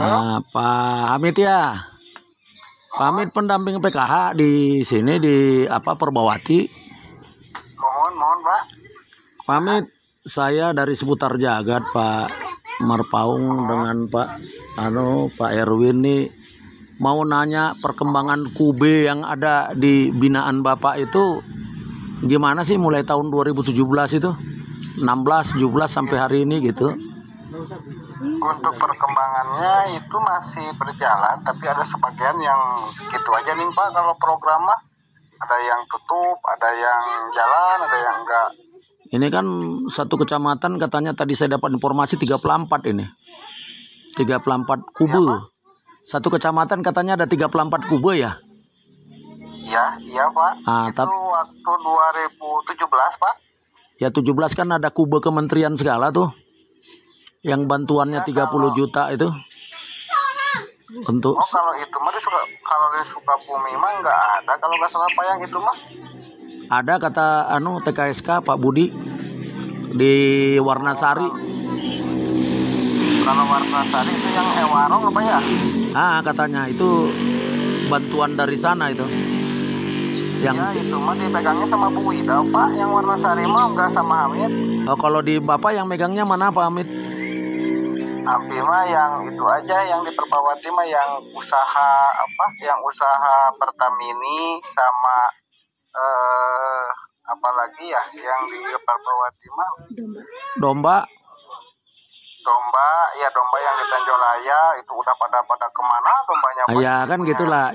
Pak Hamid ya. Pak Hamid pendamping PKH di sini di Perbawati. Mohon Pak. Pak Hamid, saya dari seputar Jagat Pak Marpaung dengan Pak Erwin nih mau nanya perkembangan Kube yang ada di binaan Bapak itu gimana sih mulai tahun 2017 itu 16, 17 sampai hari ini gitu. Untuk perkembangannya itu masih berjalan, tapi ada sebagian yang gitu aja nih Pak. Kalau program mah ada yang tutup, ada yang jalan, ada yang enggak. Ini kan satu kecamatan katanya tadi saya dapat informasi 34 ini. 34 kube. Ya, satu kecamatan katanya ada 34 kube ya? Iya Pak. Itu waktu 2017 Pak. Ya 17 kan ada kube kementerian segala tuh. Yang bantuannya 30 juta itu. Untuk kalau itu mah kalau di Sukabumi mah enggak ada, kalau nggak salah Pak yang itu mah. Ada kata TKSK Pak Budi di Warnasari. Kalau Warnasari itu yang Ewarong apa ya? Katanya itu bantuan dari sana itu. Ya itu mah dipegangnya sama Bu Ida Pak. Yang Warnasari mah enggak sama Hamid. Oh, kalau di Bapak yang megangnya mana Pak Hamid? Hamid mah yang itu aja, yang di Perbawati mah yang usaha yang usaha Pertamini sama apalagi ya yang di Perbawati mah domba yang di Tanjolaya itu udah pada kemana dombanya Pak? Ya kan gitulah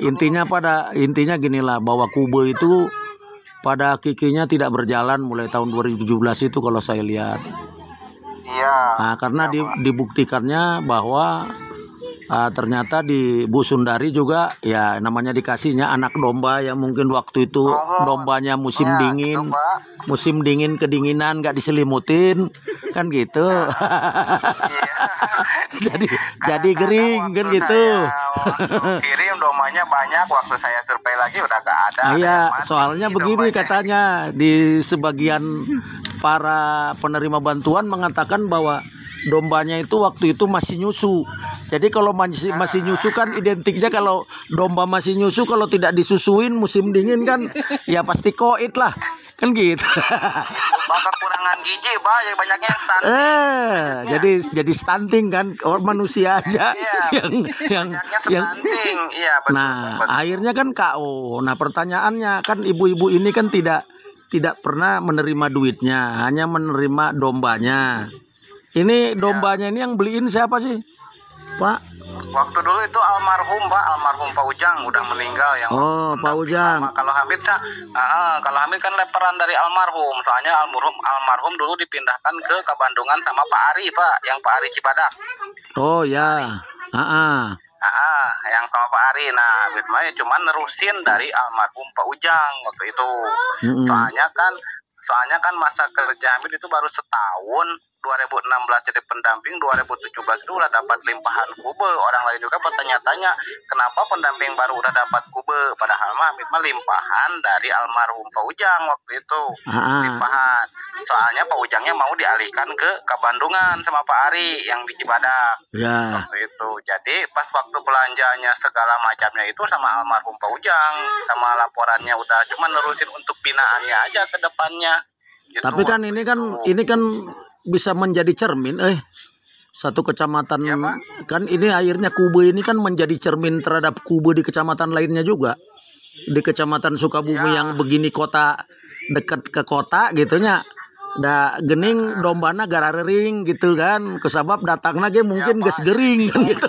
intinya ginilah bahwa Kube itu pada kikinya tidak berjalan mulai tahun 2017 itu kalau saya lihat. Iya. Karena dibuktikannya bahwa ternyata di Bu Sundari juga ya namanya dikasihnya anak domba yang mungkin waktu itu dombanya musim dingin, gitu, musim dingin kedinginan nggak diselimutin kan gitu. jadi gering kan gitu. Kirim dombanya banyak, waktu saya survei lagi udah nggak ada. Iya, soalnya begini dombanya. Katanya di sebagian para penerima bantuan mengatakan bahwa dombanya itu waktu itu masih nyusu. Jadi kalau masih nyusu kan identiknya kalau domba masih nyusu, kalau tidak disusuin musim dingin kan ya pasti koit lah. Kan gitu. Kekurangan gizi, Pak, yang banyaknya yang stunting. Jadi stunting kan manusia aja yang stunting. Iya, betul. Betul. Akhirnya kan KO. Nah, pertanyaannya kan ibu-ibu ini kan tidak pernah menerima duitnya, hanya menerima dombanya. Ini dombanya ini yang beliin siapa sih, Pak? Waktu dulu itu almarhum Pak Ujang udah meninggal yang. Pak Ujang. Kalau Hamid kan leperan dari almarhum, soalnya almarhum dulu dipindahkan ke Kabandungan sama Pak Ari Pak, yang Pak Ari Cibadak. Oh ya. Yang sama Pak Ari. Nah, Hamid mah cuma nerusin dari almarhum Pak Ujang waktu itu. Soalnya kan masa kerja Hamid itu baru setahun. 2016 jadi pendamping, 2017 itu udah dapat limpahan kube. Orang lain juga bertanya-tanya kenapa pendamping baru udah dapat kube, padahal Hamid mah limpahan dari almarhum Pak Ujang waktu itu. Limpahan. Soalnya Pak Ujangnya mau dialihkan ke Kabandungan sama Pak Ari yang di Cibadak. Waktu itu. Jadi pas waktu belanjanya segala macamnya itu sama almarhum Pak Ujang, sama laporannya udah cuma nerusin untuk binaannya aja ke depannya. Gitu. Tapi kan ini kan bisa menjadi cermin satu kecamatan kan ini akhirnya Kube ini kan menjadi cermin terhadap Kube di kecamatan lainnya juga. Di kecamatan Sukabumi yang begini kota dekat ke kota gitunya. Da gening dombana gararering gitu kan. Kesabab datangna ge mungkin geus gering kan gitu.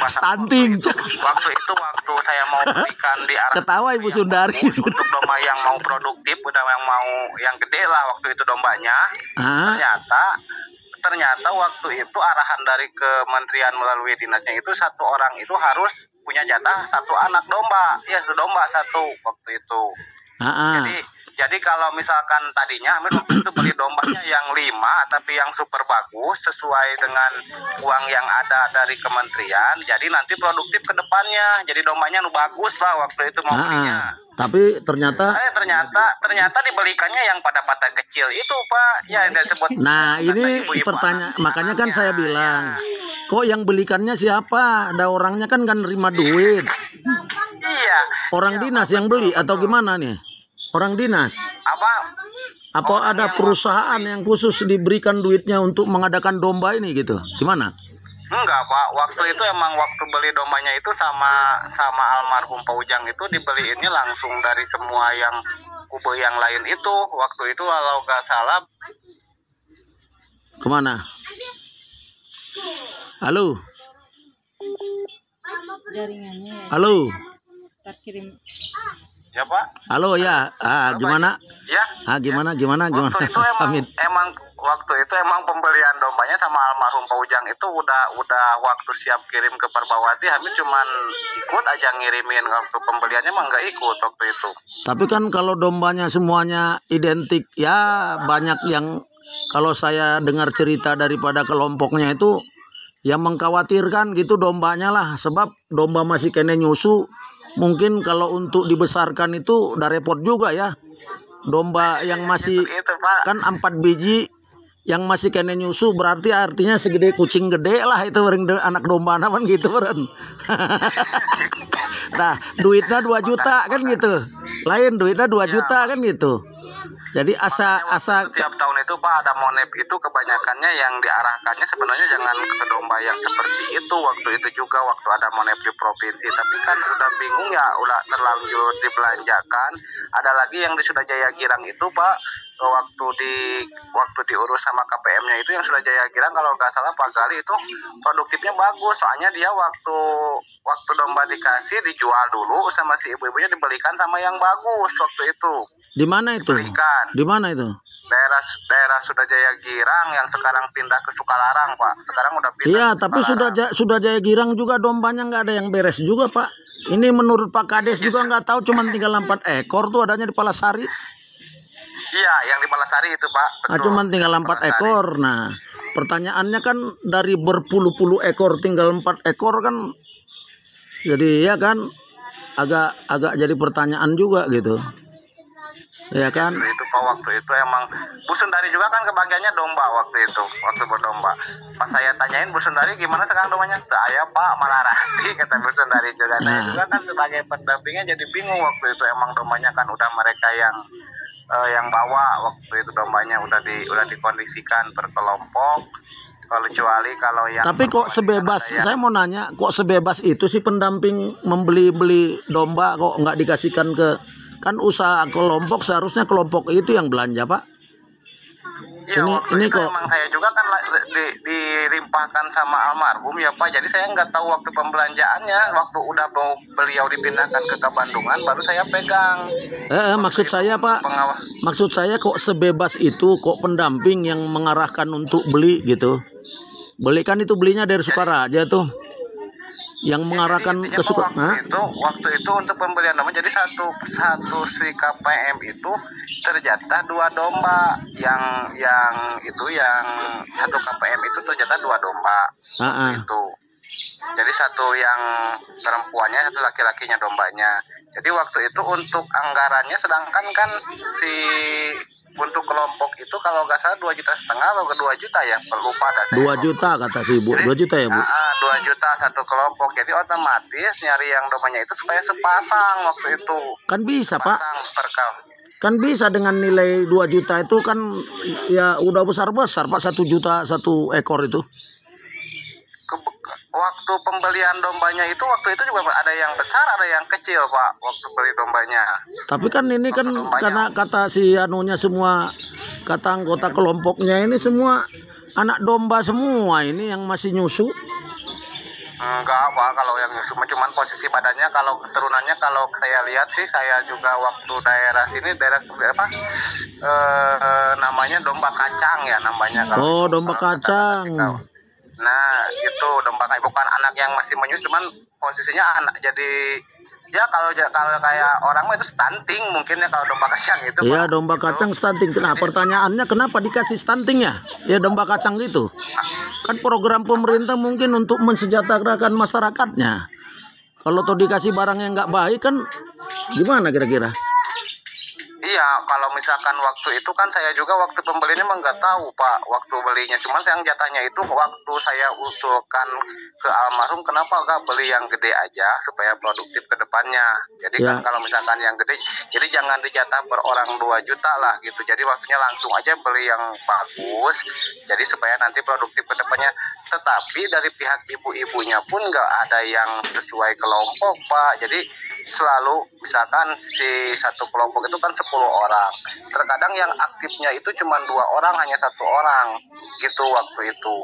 Stunting. Waktu saya mau berikan di arah ketawa Ibu Sundari untuk domba yang mau produktif, udah yang mau yang gede lah waktu itu dombanya. Ternyata waktu itu arahan dari kementerian melalui dinasnya itu satu orang itu harus punya jatah satu anak domba. Ya, domba satu waktu itu. Jadi kalau misalkan tadinya Hamid waktu itu beli dombanya yang 5 tapi yang super bagus sesuai dengan uang yang ada dari kementerian, jadi nanti produktif ke depannya. Jadi dombanya nu bagus lah waktu itu mau belinya. Tapi ternyata dibelikannya yang pada kecil itu Pak. Ya disebut. Nah, ini pertanyaan, makanya kan saya bilang, kok yang belikannya siapa? Ada orangnya kan nerima duit. Iya. Orang dinas yang beli atau gimana nih? Orang dinas? Apa ada perusahaan yang khusus diberikan duitnya untuk mengadakan domba ini gitu? Gimana? Enggak Pak, waktu itu emang waktu beli dombanya itu sama almarhum Pak Ujang itu dibeliinnya langsung dari semua yang kube yang lain itu. Waktu itu kalau nggak salah. Kemana? Halo? Jaringannya. Halo? Terkirim. Ya Pak. Halo ya. Gimana? Ya. Gimana? Waktu itu emang pembelian dombanya sama almarhum Pak Ujang itu udah waktu siap kirim ke Perbawati, Hamid cuman ikut aja ngirimin. Waktu pembeliannya emang nggak ikut waktu itu. Tapi kan kalau dombanya semuanya identik, ya banyak yang kalau saya dengar cerita daripada kelompoknya itu yang mengkhawatirkan gitu dombanya lah, sebab domba masih kena nyusu. Mungkin kalau untuk dibesarkan itu udah repot juga ya. Domba yang masih itu, Pak. Kan 4 biji yang masih kena nyusu berarti artinya segede kucing gede lah itu anak domba kan gitu beren. Nah, duitnya 2 juta kan gitu. Lain duitnya 2 juta kan gitu. Jadi setiap tahun itu Pak ada monep itu kebanyakannya yang diarahkannya sebenarnya jangan ke domba yang seperti itu. Waktu itu juga waktu ada monep di provinsi, tapi kan udah bingung ya, udah terlanjur dibelanjakan. Ada lagi yang di Sudajaya Girang itu Pak, waktu diurus sama KPM-nya itu yang Sudajaya Girang kalau nggak salah Pak Gali itu produktifnya bagus. Soalnya dia waktu domba dikasih dijual dulu sama si ibu-ibunya, dibelikan sama yang bagus waktu itu. Di mana itu? Di mana itu? Daerah Sudajaya Girang yang sekarang pindah ke Sukalarang Pak. Sekarang udah pindah. Iya, tapi Sudajaya Girang juga dombanya nggak ada yang beres juga Pak. Ini menurut Pak Kades juga nggak tahu, cuma tinggal 4 ekor tuh adanya di Palasari. Iya, yang di Palasari itu Pak. Betul. Cuma tinggal 4 ekor. Nah, pertanyaannya kan dari berpuluh-puluh ekor tinggal 4 ekor kan. Jadi ya kan agak jadi pertanyaan juga gitu. Ya kan? Itu Pak, waktu itu emang Bu Sundari juga kan kebagiannya domba waktu itu, waktu berdomba. Pas saya tanyain Bu Sundari gimana sekarang dombanya? Saya Pak malah Ranti, kata Bu Sundari juga. Saya juga kan sebagai pendampingnya jadi bingung waktu itu. Emang dombanya kan udah mereka yang bawa waktu itu, dombanya udah dikondisikan per kelompok. Kecuali kalau yang. Tapi kok sebebas, saya mau nanya, kok sebebas itu sih pendamping membeli domba, kok nggak dikasihkan ke, kan usaha kelompok, seharusnya kelompok itu yang belanja Pak. Ya, ini kok emang saya juga kan dilimpahkan sama almarhum ya Pak. Jadi saya nggak tahu waktu pembelanjaannya, waktu udah beliau dipindahkan ke Bandungan baru saya pegang. Maksud saya Pak, maksud saya kok sebebas itu, kok pendamping yang mengarahkan untuk beli gitu. Beli kan itu belinya dari Sukaraja tuh. Yang mengarahkan ke waktu itu untuk pembelian domba, jadi satu si KPM itu terjatah 2 domba, yang satu KPM itu terjatah 2 domba itu. Jadi satu yang perempuannya, satu laki-lakinya dombanya. Jadi waktu itu untuk anggarannya, sedangkan kan untuk kelompok itu kalau nggak salah 2,5 juta atau ke 2 juta ya, lupa dah saya. 2 juta kata si Ibu. 2 juta ya Bu? 2 juta satu kelompok. Jadi otomatis nyari yang dombanya itu supaya sepasang waktu itu. Kan bisa Pak. Kan bisa dengan nilai 2 juta itu kan ya udah besar-besar Pak, 1 juta 1 ekor itu. Waktu pembelian dombanya itu waktu itu juga ada yang besar, ada yang kecil Pak, waktu beli dombanya. Tapi kan ini kan karena kata si anunya semua, kata anggota kelompoknya ini semua anak domba semua ini yang masih nyusu. Enggak Pak, kalau yang nyusu cuman posisi badannya, kalau keturunannya kalau saya lihat sih, saya juga waktu daerah sini, daerah apa namanya domba kacang ya namanya. Domba kacang. Nah itu domba kayak bukan anak yang masih menyusu, cuman posisinya anak jadi ya kalau kayak orang mah itu stunting mungkin ya kalau domba kacang itu. Iya, Pak. domba kacang stunting. Pertanyaannya kenapa dikasih stunting ya? Ya domba kacang gitu. Kan program pemerintah mungkin untuk mensejahterakan masyarakatnya. Kalau tuh dikasih barang yang nggak baik kan gimana kira-kira? Iya, kalau misalkan waktu itu kan saya juga waktu pembelinya emang nggak tahu Pak waktu belinya. Cuman yang jatahnya itu waktu saya usulkan ke almarhum kenapa nggak beli yang gede aja supaya produktif ke depannya. Jadi Ya. kan kalau misalkan yang gede, jadi jangan dijatah per orang 2 juta lah gitu. Jadi maksudnya langsung aja beli yang bagus. Jadi supaya nanti produktif ke depannya. Tetapi dari pihak ibu-ibunya pun nggak ada yang sesuai kelompok Pak. Jadi selalu misalkan si satu kelompok itu kan 10 orang. Terkadang yang aktifnya itu cuma 2 orang, hanya 1 orang gitu waktu itu.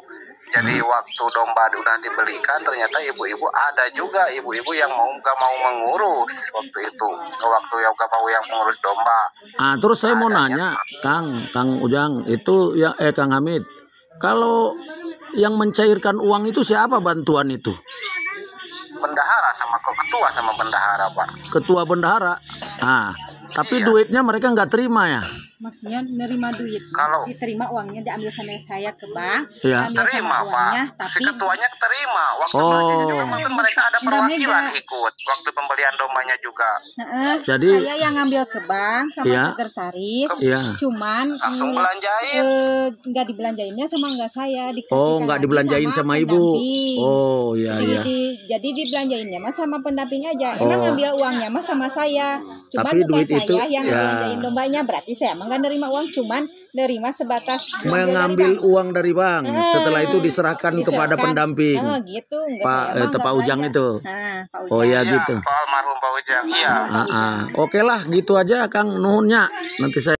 Jadi waktu domba udah dibelikan ternyata ibu-ibu ada juga ibu-ibu yang gak mau mengurus waktu itu. Waktu yang gak mau yang mengurus domba. Ah, terus saya mau nanya, Kang Ujang, itu ya Kang Hamid. Kalau yang mencairkan uang itu siapa bantuan itu? Bendahara sama ketua sama bendahara Pak. Ketua bendahara. Ah, tapi duitnya mereka nggak terima ya? Maksudnya nerima duit, Kalau- diterima uangnya diambil sama saya ke bank, Iya. ambil Terima sama uangnya, Pak. tapi Si ketuanya terima. Waktu Oh. belinya juga mungkin mereka ada perwakilan Beda. ikut. Waktu pembelian dombanya juga. Jadi- saya yang ngambil ke bank sama Iya. sekretaris, Iya. cuman Langsung belanjain. nggak dibelanjainnya sama nggak saya, dikasih Oh, Kang nggak Abi dibelanjain sama ibu. pendamping. Oh, iya Jadi, iya. jadi dibelanjainnya mah sama pendamping aja. Emang Oh. ngambil uangnya mah sama saya. Cuman Tapi bukan duit saya itu, yang ya. belanjain dombanya. Berarti saya emang nggak nerima uang, cuman nerima sebatas Mengambil dari bank. uang dari bank. Setelah itu diserahkan kepada Diserahkan. pendamping. Oh, gitu. Enggak, Pak, saya emang Pak nggak Ujang belanja. itu. Nah, Pak Oh, Ujang. ya Iya, gitu. Pak almarhum Pak Ujang. Iya. Oke lah, gitu aja Kang nuhunnya. Nanti saya